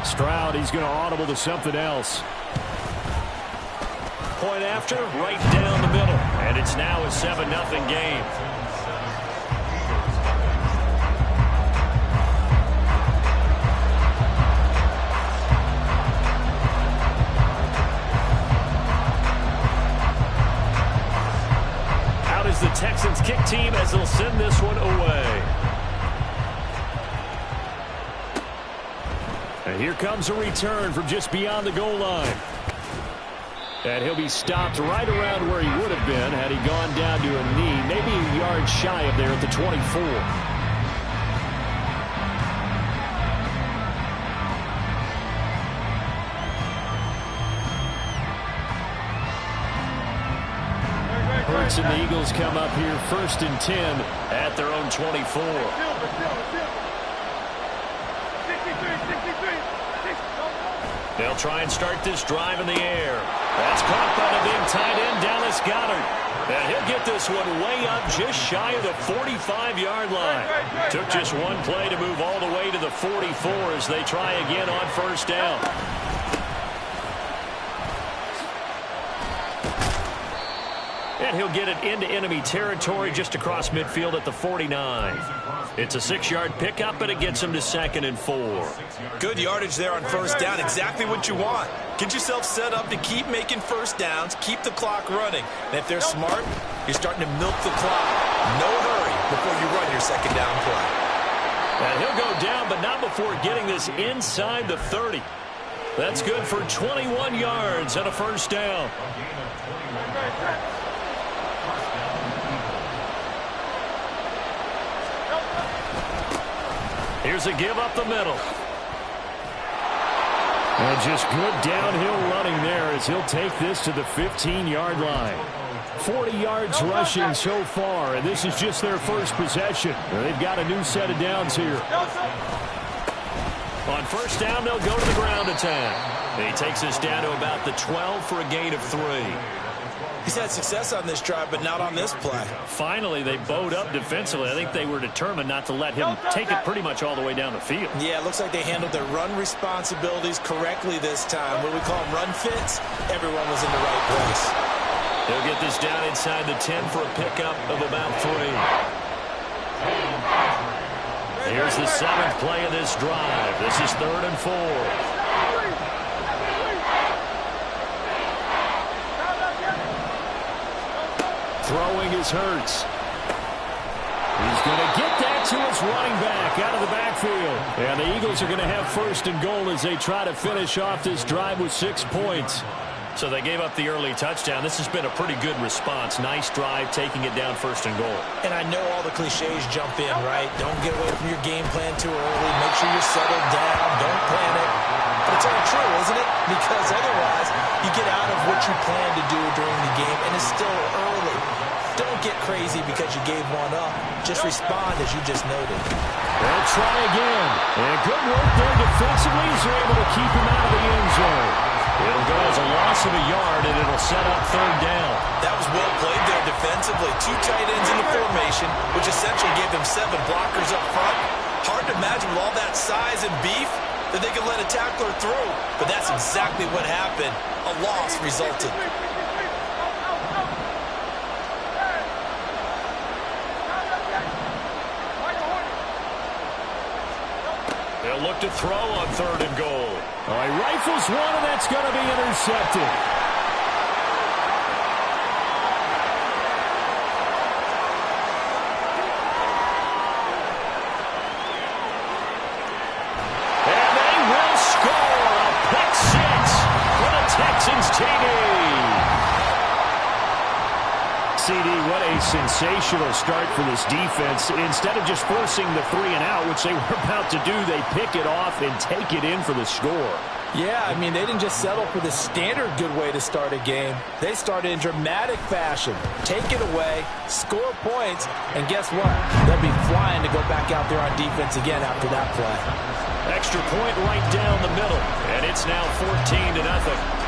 Stroud, he's going to audible to something else. Point after, right down the middle. And it's now a 7-0 game. Out is the Texans kick team as they'll send this one away. And here comes a return from just beyond the goal line. And he'll be stopped right around where he would have been had he gone down to a knee, maybe a yard shy of there at the 24. Hurts and the Eagles come up here 1st and 10 at their own 24. They'll try and start this drive in the air. That's caught by the big tight end, Dallas Goedert. And he'll get this one way up just shy of the 45-yard line. Took just one play to move all the way to the 44 as they try again on 1st down. And he'll get it into enemy territory just across midfield at the 49. It's a 6-yard pickup, but it gets him to 2nd and 4. Good yardage there on 1st down. Exactly what you want. Get yourself set up to keep making 1st downs, keep the clock running. And if they're smart, you're starting to milk the clock. No hurry before you run your 2nd down play. And he'll go down, but not before getting this inside the 30. That's good for 21 yards and a 1st down. Here's a give up the middle. And just good downhill running there as he'll take this to the 15-yard line. 40 yards rushing so far, and this is just their first possession. They've got a new set of downs here. On 1st down, they'll go to the ground attack. He takes us down to about the 12 for a gain of 3. He's had success on this drive, but not on this play. Finally, they bowed up defensively. I think they were determined not to let him take it pretty much all the way down the field. Yeah, it looks like they handled their run responsibilities correctly this time. What we call them run fits, everyone was in the right place. They'll get this down inside the 10 for a pickup of about 3. Here's the 7th play of this drive. This is 3rd and 4. Throwing is Hurts. He's going to get that to his running back out of the backfield. And the Eagles are going to have 1st and goal as they try to finish off this drive with 6 points. So they gave up the early touchdown. This has been a pretty good response. Nice drive, taking it down 1st and goal. And I know all the cliches jump in, right? Don't get away from your game plan too early. Make sure you're settled down. Don't panic. But it's all true, isn't it? Because otherwise, you get out of what you plan to do during the game, and it's still early. Don't get crazy because you gave one up. Just respond as you just noted. They'll try again. And good work there defensively as they're able to keep him out of the end zone. It'll go as a loss of a yard, and it'll set up 3rd down. That was well played there defensively. 2 tight ends in the formation, which essentially gave them 7 blockers up front. Hard to imagine with all that size and beef that they could let a tackler through. But that's exactly what happened. A loss resulted. They'll look to throw on 3rd and goal. All right, rifles one, and that's going to be intercepted. And they will score a pick 6 for the Texans TD. CD, what a sensational start for this defense. Instead of just forcing the 3 and out, which they were about to do, they pick it off and take it in for the score. Yeah, I mean, they didn't just settle for the standard good way to start a game. They started in dramatic fashion. Take it away, score points, and guess what? They'll be flying to go back out there on defense again after that play. Extra point right down the middle, and it's now 14-0.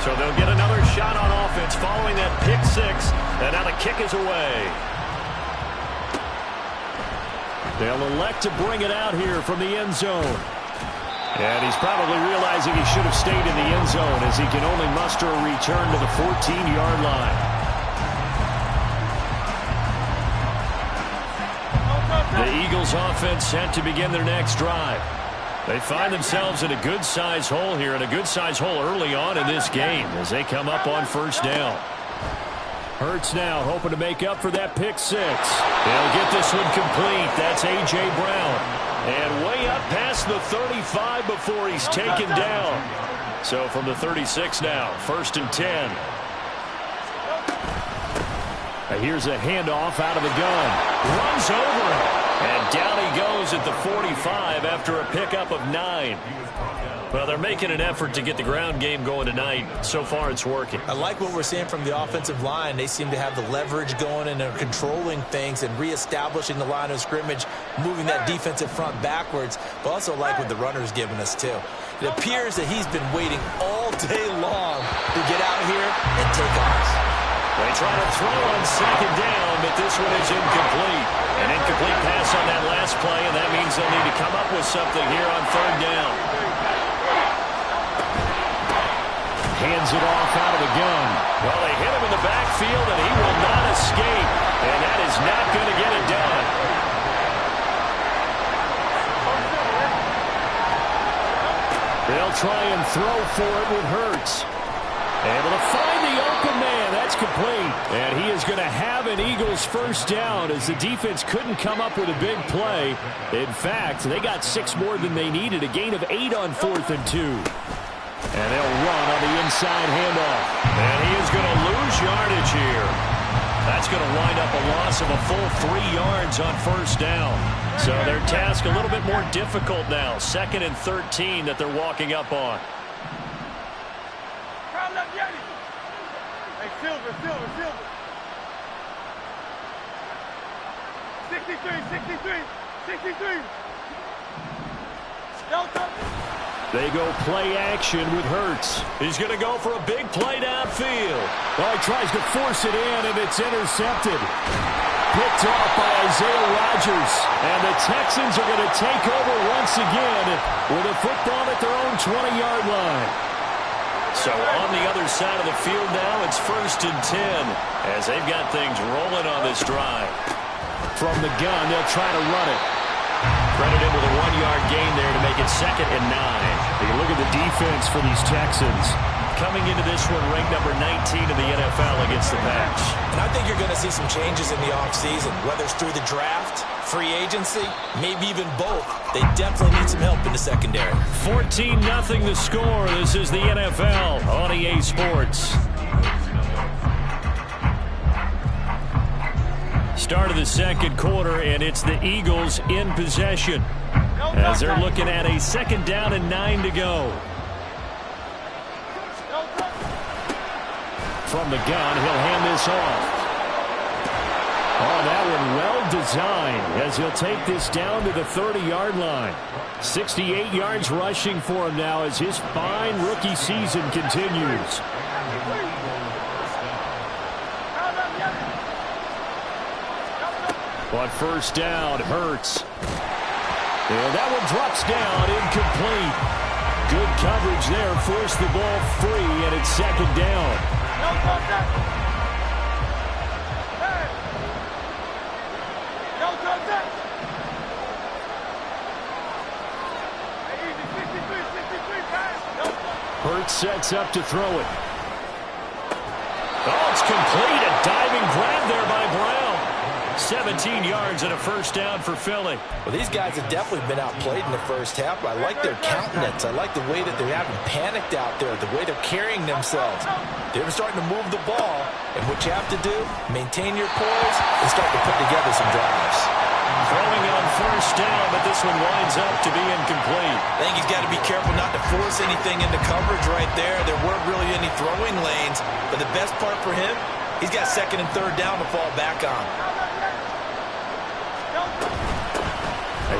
So they'll get another shot on offense following that pick six. And now the kick is away. They'll elect to bring it out here from the end zone. And he's probably realizing he should have stayed in the end zone as he can only muster a return to the 14-yard line. The Eagles offense set to begin their next drive. They find themselves in a good-sized hole here, and a good-sized hole early on in this game as they come up on first down. Hurts now hoping to make up for that pick six. They'll get this one complete. That's A.J. Brown. And way up past the 35 before he's taken down. So from the 36 now, 1st and 10. Here's a handoff out of the gun. Runs over him. And down he goes at the 45 after a pickup of 9. Well, they're making an effort to get the ground game going tonight. So far, it's working. I like what we're seeing from the offensive line. They seem to have the leverage going, and they're controlling things and reestablishing the line of scrimmage, moving that defensive front backwards. But also like what the runner's giving us, too. It appears that he's been waiting all day long to get out here and take off. They try to throw on second down, but this one is incomplete. An incomplete pass on that last play, and that means they'll need to come up with something here on 3rd down. Hands it off out of the gun. Well, they hit him in the backfield, and he will not escape. And that is not going to get it done. They'll try and throw for it with Hurts. Able to find the open man. That's complete. And he is going to have an Eagles first down as the defense couldn't come up with a big play. In fact, they got 6 more than they needed. A gain of 8 on 4th and 2. And they'll run on the inside handoff. And he is going to lose yardage here. That's going to wind up a loss of a full 3 yards on first down. So their task a little bit more difficult now. 2nd and 13 that they're walking up on. Hey, Silver. 63. Delta. They go play action with Hurts. He's going to go for a big play downfield. Well, he tries to force it in, and it's intercepted. Picked off by Isaiah Rodgers. And the Texans are going to take over once again with a football at their own 20-yard line. So on the other side of the field now, it's 1st and 10 as they've got things rolling on this drive. From the gun, they'll try to run it. Credited with a 1-yard gain there to make it 2nd and 9. You look at the defense for these Texans. Coming into this one, ranked number 19 in the NFL against the pass. And I think you're going to see some changes in the offseason, whether it's through the draft, free agency, maybe even both. They definitely need some help in the secondary. 14-0 the score. This is the NFL on EA Sports. Start of the 2nd quarter, and it's the Eagles in possession as they're looking at a 2nd down and 9 to go. From the gun, he'll hand this off. Oh, that one well designed as he'll take this down to the 30-yard line. 68 yards rushing for him now as his fine rookie season continues. On first down, Hurts. And that one drops down, incomplete. Good coverage there, forced the ball free, and it's 2nd down. Hurts sets up to throw it. Oh, it's complete. A diving grab there by Brown. 17 yards and a first down for Philly. Well, these guys have definitely been outplayed in the first half. I like their countenance. I like the way that they're having panicked out there, the way they're carrying themselves. They're starting to move the ball, and what you have to do, maintain your poise and start to put together some drives. Throwing on first down, but this one winds up to be incomplete. I think he's got to be careful not to force anything into coverage right there. There weren't really any throwing lanes, but the best part for him, he's got 2nd and 3rd down to fall back on.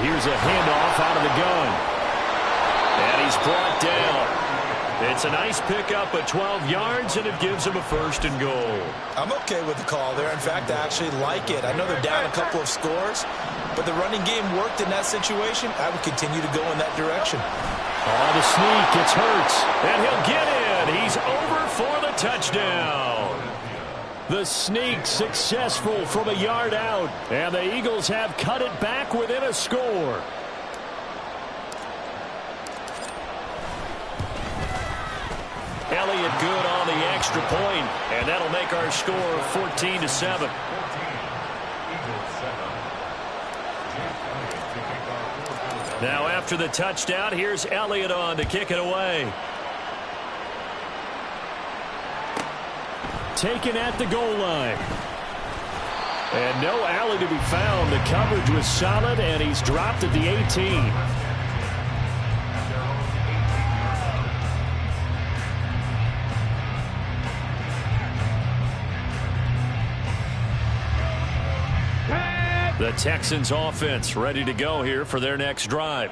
Here's a handoff out of the gun. And he's brought down. It's a nice pickup of 12 yards, and it gives them a 1st and goal. I'm okay with the call there. In fact, I actually like it. I know they're down a couple of scores, but the running game worked in that situation. I would continue to go in that direction. Oh, the sneak. It's Hurts. And he'll get in. He's over for the touchdown. The sneak successful from a yard out. And the Eagles have cut it back within a score. Elliott good on the extra point, and that'll make our score 14-7. Now after the touchdown, here's Elliott on to kick it away. Taken at the goal line. And no alley to be found. The coverage was solid, and he's dropped at the 18. The Texans offense ready to go here for their next drive.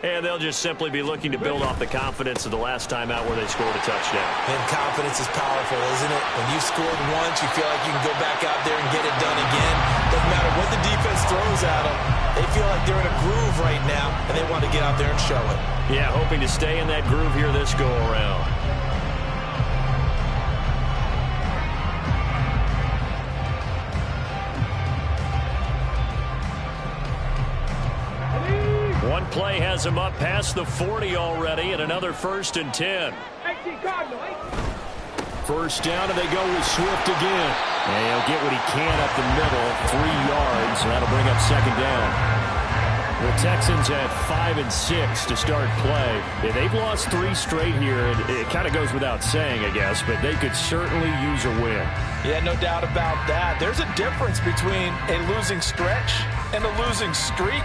And they'll just simply be looking to build off the confidence of the last time out where they scored a touchdown. And confidence is powerful, isn't it? When you scored once, you feel like you can go back out there and get it done again. Doesn't matter what the defense throws at them. They feel like they're in a groove right now, and they want to get out there and show it. Yeah, hoping to stay in that groove here this go-around. One play has him up past the 40 already, and another 1st and 10. First down, and they go with Swift again. And he'll get what he can up the middle, 3 yards, and that'll bring up 2nd down. The Texans at 5 and 6 to start play. Yeah, they've lost 3 straight here. It kind of goes without saying, I guess, but they could certainly use a win. Yeah, no doubt about that. There's a difference between a losing stretch and a losing streak